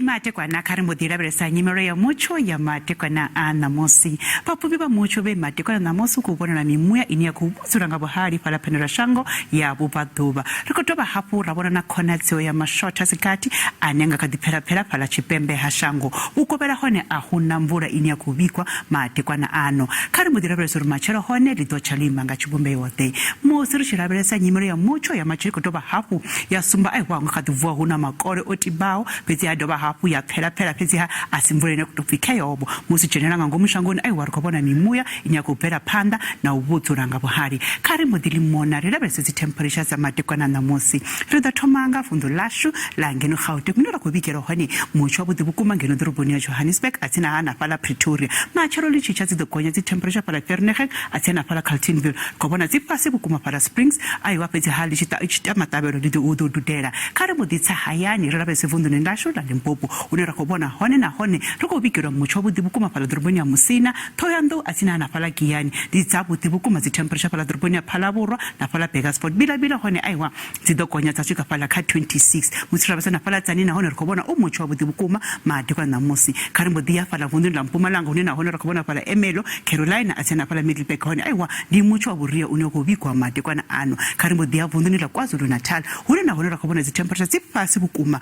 mate kwa na kari modira beresa nyimero ya Mutsho ya mate kwa na namosi papupi ba Mutsho be mate kwa na namosi kubona na mimuya inia kubuzura nga buhari pala penera shango ya bubaduba rikotoba hapu rabona na konatio ya mashota sikati anenga kadipera pera pala chipembe hashango ukobera hone ahuna mvura inia kubikwa mate kwa na ano kari modira beresa machero hone lido chalima nga chibumbe yote mosiru shiraberesa nyimero ya Mutsho ya machero kotoba hapu ya sumba ai wanga kaduvua huna makore otibao pezi adoba hapu ya pera pezi ha asimvure ne kutufika yobo musi chenera ngo mushangoni ai warukobona mimuya inyakupera panda na ubuturanga buhari kari modili mona rera bese temperatures za matekwana na musi reda tomanga fundo lashu langeno khawte kunira kubikero hani Mutsho budi bukuma ngeno doroboni ya Johannesburg atina ana pala Pretoria machero lichicha zidokonya temperature pala Vereeniging atina pala Carletonville kobona zipase bukuma pala Springs ai wapezi hali chita matabero lido udo dudera kari moditsa hayani rera bese fundo ndashu la Limpopo unera kobona hone na hone rokobikero Mutsho budi bukuma pala doroboni ya Musina toyando atina na pala Giyani ditsabu tibukuma temperature pala doroboni ya Phalaborwa na pala Bakersford bila hone aiwa zidokonya tsafika pala ka 26 mutsirabasa na pala Tsanini hone rokobona Mutsho budi bukuma made kwa namusi karimbo dia pala vundu la Mpumalanga unena hone rokobona pala Emelo Carolina atina pala Middleburg hone aiwa ndi Mutsho buria unokobikwa made kwa na ano karimbo dia vundu la KwaZulu Natal unena hone rokobona temperature zipasi bukuma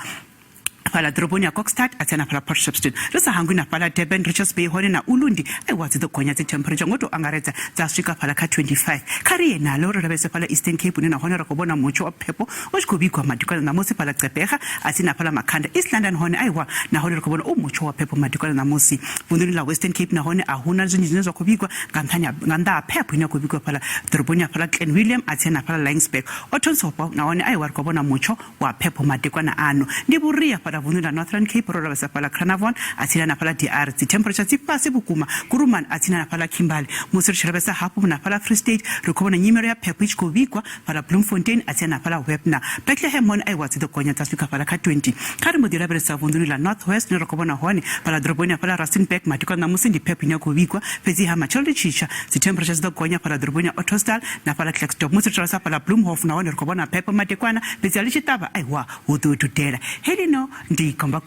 pala doroboni ya Kokstad atina pala Port Shepstone risa hangu na pala Durban Richards Bay hone na Ulundi aiwazi dokonya temperature ngoto angareza zaswika pala ka 25 kari na loro rabese pala Eastern Cape nena hone rakobona Mutsho ophepo oshikubikwa madikwana na musi pala Gqeberha atina pala Makhanda East London hone aiwa na hone rakobona Mutsho ophepo madikwana na musi vunduni la Western Cape na hone ahuna zinjini zokubikwa ngamthanya nganda phepho inyakubikwa pala doroboni ya pala Glen William atina pala Laingsburg Otonsopo na hone aiwa rakobona Mutsho wa phepho madikwana ano ndiburia pala vunula Northern Cape rora basa pala Cranavon atina na pala DR temperature zipasi bukuma kuruman atina na pala Kimberley musiri shirabesa hapu na pala Free State rukobona nyimero ya phepho ichikubikwa pala Bloemfontein atina na pala Webna Bethlehem hone aiwazi dokonya taswika pala ka 20 kari modira beresa vunula Northwest rukobona hone pala doroboni pala Rustenburg madikwa na musindi phepho inyakubikwa pezi ha macholi chicha temperatures dokonya pala doroboni Ottosdal na pala Klerksdorp musiri shirabesa pala Bloemhof na hone rukobona phepho madikwana pezi alichitaba aiwa udududela helino ndi komba